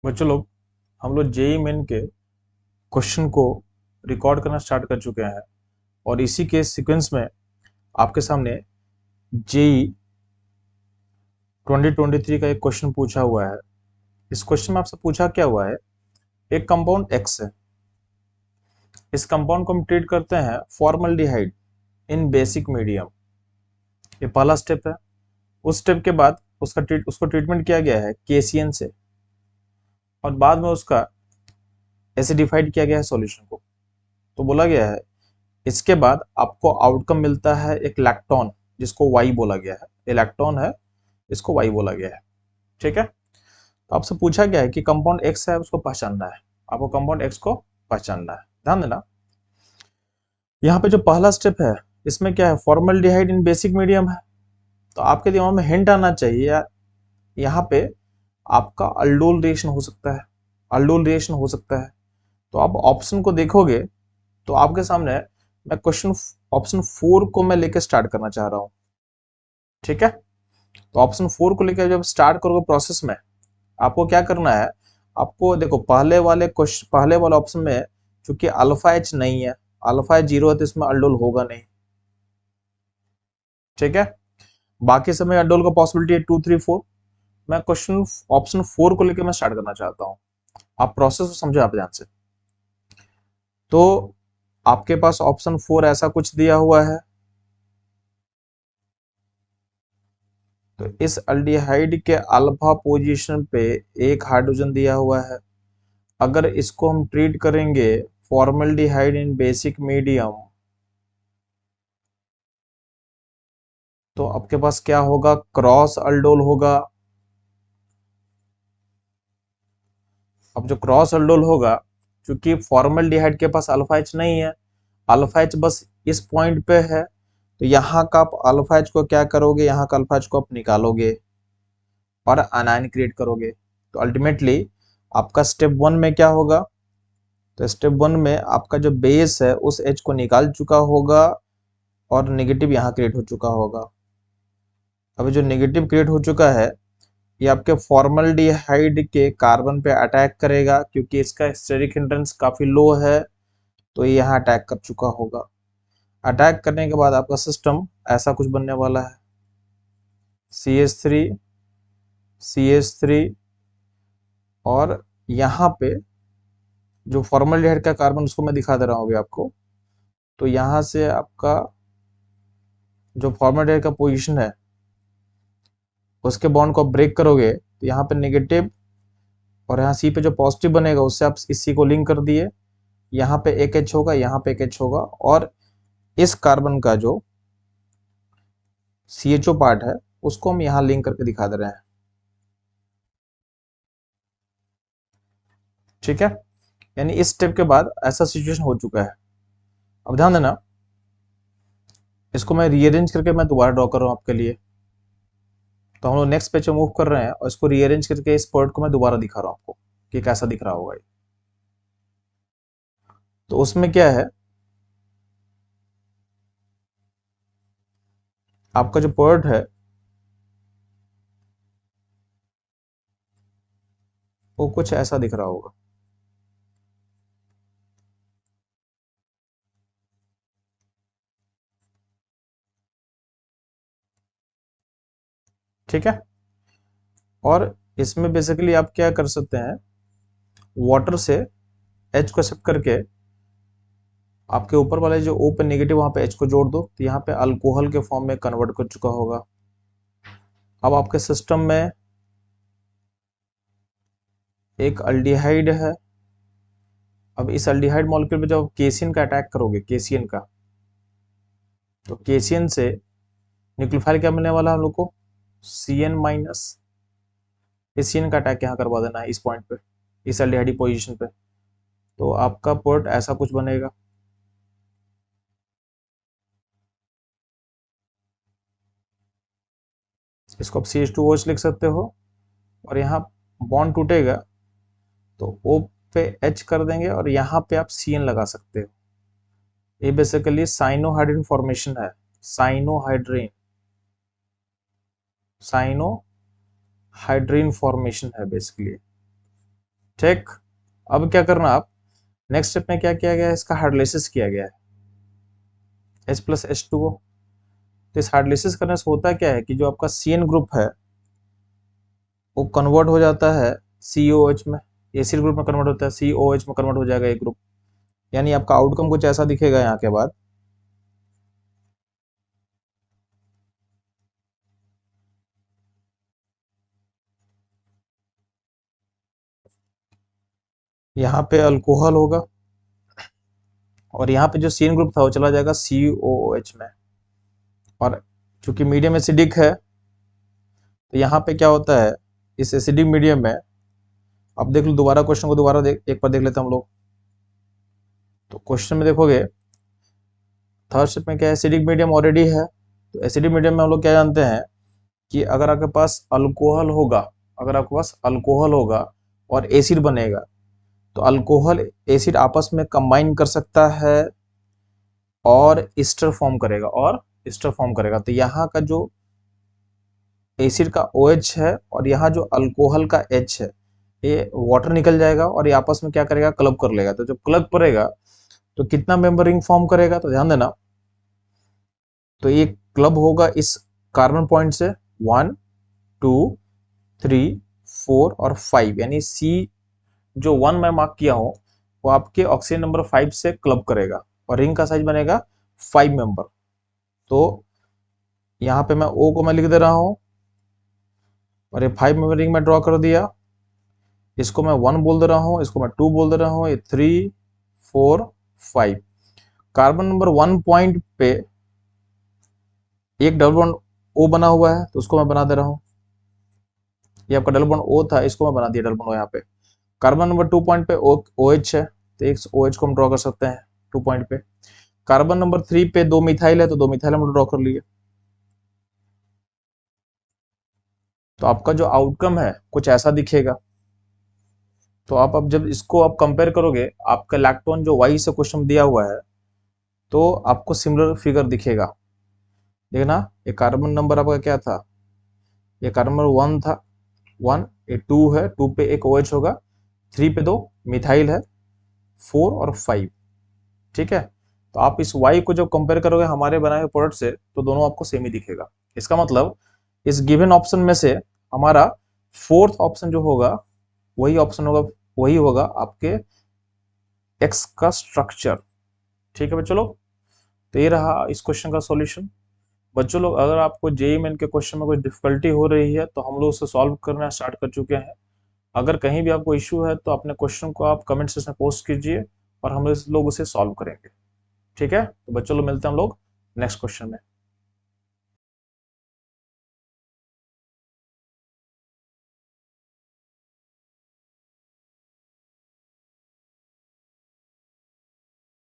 बच्चों लोग हम लोग जेई मेन के क्वेश्चन को रिकॉर्ड करना स्टार्ट कर चुके हैं और इसी के सीक्वेंस में आपके सामने जेई 2023 का एक क्वेश्चन पूछा हुआ है। इस क्वेश्चन में आपसे पूछा क्या हुआ है, एक कंपाउंड एक्स है, इस कंपाउंड को हम ट्रीट करते हैं फॉर्मल्डिहाइड इन बेसिक मीडियम। ये पहला स्टेप है। उस स्टेप के बाद उसको ट्रीटमेंट किया गया है केसीएन से और बाद में उसका एसिडिफाइड किया गया है सॉल्यूशन को। तो बोला गया है इसके बाद आपको आउटकम मिलता है एक लैक्टोन, जिसको वाई बोला गया है। ये लैक्टोन है, इसको वाई बोला गया है। ठीक है। तो आपसे पूछा गया है कि कंपाउंड एक्स है, उसको पहचानना है। आपको कंपाउंड एक्स को पहचानना है। ध्यान देना, यहाँ पे जो पहला स्टेप है इसमें क्या है, फॉर्मल्डिहाइड इन बेसिक मीडियम है। तो आपके दिमाग में हिंट आना चाहिए यार, यहाँ पे आपका अल्डोल रिएक्शन हो सकता है, अल्डोल रिएक्शन हो सकता है। तो आप ऑप्शन को देखोगे तो आपके सामने मैं क्वेश्चन ऑप्शन 4 को मैं लेकर स्टार्ट करना चाह रहा हूँ। ठीक है। तो ऑप्शन 4 को लेकर जब स्टार्ट करोगे प्रोसेस में, आपको क्या करना है, आपको देखो पहले वाले ऑप्शन में चूंकि अल्फा एच नहीं है, अल्फा एच 0 है, तो इसमें अल्डोल होगा नहीं। ठीक है। बाकी समय अल्डोल का पॉसिबिलिटी है 2 3 4। मैं क्वेश्चन ऑप्शन 4 को लेकर मैं स्टार्ट करना चाहता हूँ। आप प्रोसेस को समझो आप ध्यान से। तो आपके पास ऑप्शन 4 ऐसा कुछ दिया हुआ है। तो इस अल्डिहाइड के अल्फा पोजीशन पे एक हाइड्रोजन दिया हुआ है। अगर इसको हम ट्रीट करेंगे फॉर्मल्डिहाइड इन बेसिक मीडियम, तो आपके पास क्या होगा, क्रॉस अल्डोल होगा। अब जो क्रॉस अल्डोल होगा, क्योंकि फॉर्मल्डिहाइड के पास अल्फा एच नहीं है, अल्फा एच बस इस पॉइंट पे है, तो यहाँ का आप अल्फा एच को क्या करोगे, यहाँ का अल्फा एच को आप निकालोगे और अनायन क्रिएट करोगे। तो अल्टीमेटली आपका स्टेप 1 में क्या होगा, तो स्टेप 1 में आपका जो बेस है उस एच को निकाल चुका होगा और नेगेटिव यहाँ क्रिएट हो चुका होगा। अभी जो नेगेटिव क्रिएट हो चुका है ये आपके फॉर्मल्डिहाइड के कार्बन पे अटैक करेगा, क्योंकि इसका स्टेरिक हिंड्रेंस काफी लो है, तो ये यहाँ अटैक कर चुका होगा। अटैक करने के बाद आपका सिस्टम ऐसा कुछ बनने वाला है, CH3 CH3, और यहाँ पे जो फॉर्मल्डिहाइड का कार्बन उसको मैं दिखा दे रहा हूँ अभी आपको। तो यहाँ से आपका जो फॉर्मल्डिहाइड का पोजीशन है उसके बॉन्ड को आप ब्रेक करोगे, तो यहाँ पे नेगेटिव और यहाँ सी पे जो पॉजिटिव बनेगा उससे आप इस सी को लिंक कर दिए। यहाँ पे एक एच होगा, यहाँ पे एक एच होगा, और इस कार्बन का जो CHO पार्ट है उसको हम यहाँ लिंक करके दिखा दे रहे हैं। ठीक है। यानी इस स्टेप के बाद ऐसा सिचुएशन हो चुका है। अब ध्यान देना, इसको मैं रीअरेंज करके मैं दोबारा ड्रॉ कर रहा हूँ आपके लिए। तो हम लोग नेक्स्ट पेज पे मूव कर रहे हैं और इसको रीअरेंज करके इस पॉइंट को मैं दोबारा दिखा रहा हूँ आपको कि कैसा दिख रहा होगा ये। तो उसमें क्या है, आपका जो पॉइंट है वो कुछ ऐसा दिख रहा होगा। ठीक है। और इसमें बेसिकली आप क्या कर सकते हैं, वाटर से एच को एक्सेप्ट करके आपके ऊपर वाले जो O पे नेगेटिव वहां पे एच को जोड़ दो, तो यहाँ पे अल्कोहल के फॉर्म में कन्वर्ट कर चुका होगा। अब आपके सिस्टम में एक अल्डिहाइड है। अब इस अल्डिहाइड मॉलिक्यूल पे जब केसियन का अटैक करोगे, केसियन का, तो केसियन से न्यूक्लियोफाइल क्या मिलने वाला है हम लोग को, CN माइनस। इस CN का अटैक यहाँ करवा देना है इस पॉइंट पे, इस अल्डिहाइड पोजीशन पे। तो आपका पोर्ट ऐसा कुछ बनेगा। इसको आप CH2OH लिख सकते हो, और यहाँ बॉन्ड टूटेगा तो O पे H कर देंगे और यहाँ पे आप CN लगा सकते हो। ये बेसिकली साइनोहाइड्रिन फॉर्मेशन है, साइनोहाइड्रिन साइनोहाइड्रिन फॉर्मेशन है बेसिकली। ठीक। अब क्या करना आप, नेक्स्ट स्टेप में क्या किया गया है, इसका हाइड्रोलाइसिस किया गया है H+H2O। तो इस हाइड्रोलाइसिस करने से होता क्या है कि जो आपका CN ग्रुप है वो कन्वर्ट हो जाता है COH में, एसिड ग्रुप में कन्वर्ट होता है, COH में कन्वर्ट हो जाएगा एक ग्रुप। यानी आपका आउटकम कुछ ऐसा दिखेगा यहाँ के बाद। यहाँ पे अल्कोहल होगा और यहाँ पे जो CN ग्रुप था वो चला जाएगा COOH में। और चूंकि मीडियम एसिडिक है तो यहाँ पे क्या होता है, इस एसिडिक मीडियम में, अब देख लो दोबारा क्वेश्चन को, दोबारा एक बार देख लेते हैं हम लोग। तो क्वेश्चन में देखोगे थर्ड स्टेप में क्या है, एसिडिक मीडियम ऑलरेडी है। तो एसिडिक मीडियम में हम लोग क्या जानते हैं कि अगर आपके पास अल्कोहल होगा, अगर आपके पास अल्कोहल होगा और एसिड बनेगा तो अल्कोहल एसिड आपस में कंबाइन कर सकता है और ईस्टर फॉर्म करेगा, और ईस्टर फॉर्म करेगा। तो यहाँ का जो एसिड का OH है और यहाँ जो अल्कोहल का H है, ये वाटर निकल जाएगा और ये आपस में क्या करेगा, क्लब कर लेगा। तो जब क्लब करेगा तो कितना मेंबर रिंग फॉर्म करेगा, तो ध्यान देना। तो ये क्लब होगा इस कार्बन पॉइंट से 1 2 3 4 और 5, यानी C जो 1 मैं मार्क किया हूं वो आपके ऑक्सीजन नंबर 5 से क्लब करेगा और रिंग का साइज बनेगा 5 मेंबर। तो यहाँ पे मैं O को मैं लिख दे रहा हूं और ये 5 मेंबर रिंग में ड्रॉ कर दिया। इसको मैं 1 बोल दे रहा हूं, इसको मैं 2 बोल दे रहा हूं, ये 3 4 5। कार्बन नंबर 1 पॉइंट पे एक डबल बॉन्ड O बना हुआ है तो उसको मैं बना दे रहा हूं। ये आपका डबल बॉन्ड O था, इसको मैं बना दिया डबल बॉन्ड यहाँ पे। कार्बन नंबर 2 पॉइंट पे OH है तो एक OH को हम ड्रॉ कर सकते हैं 2 पॉइंट पे। कार्बन नंबर 3 पे 2 मिथाइल है तो 2 मिथाइल हम ड्रॉ कर लिए। तो आपका जो आउटकम है कुछ ऐसा दिखेगा। तो आप अब जब इसको आप कंपेयर करोगे, आपका लैक्टोन जो वाई से क्वेश्चन दिया हुआ है तो आपको सिमिलर फिगर दिखेगा। देखना, ये कार्बन नंबर आपका क्या था, ये कार्बन नंबर 1 था, 1, ये 2 है, 2 पे एक OH होगा, 3 पे 2 मिथाइल है, 4 और 5। ठीक है। तो आप इस y को जब कंपेयर करोगे हमारे बनाए हुए प्रोडक्ट से तो दोनों आपको सेम ही दिखेगा। इसका मतलब इस गिवन ऑप्शन में से हमारा फोर्थ ऑप्शन जो होगा वही ऑप्शन होगा, वही होगा आपके एक्स का स्ट्रक्चर। ठीक है बच्चों लोग, तो ये रहा इस क्वेश्चन का सॉल्यूशन। बच्चों लोग अगर आपको जेईई मेन के क्वेश्चन में कोई डिफिकल्टी हो रही है तो हम लोग उसे सॉल्व करना स्टार्ट कर चुके हैं। अगर कहीं भी आपको इश्यू है तो अपने क्वेश्चन को आप कमेंट सेक्शन में पोस्ट कीजिए और हम लोग उसे सॉल्व करेंगे। ठीक है, तो बच्चों लोग मिलते हैं हम लोग नेक्स्ट क्वेश्चन में।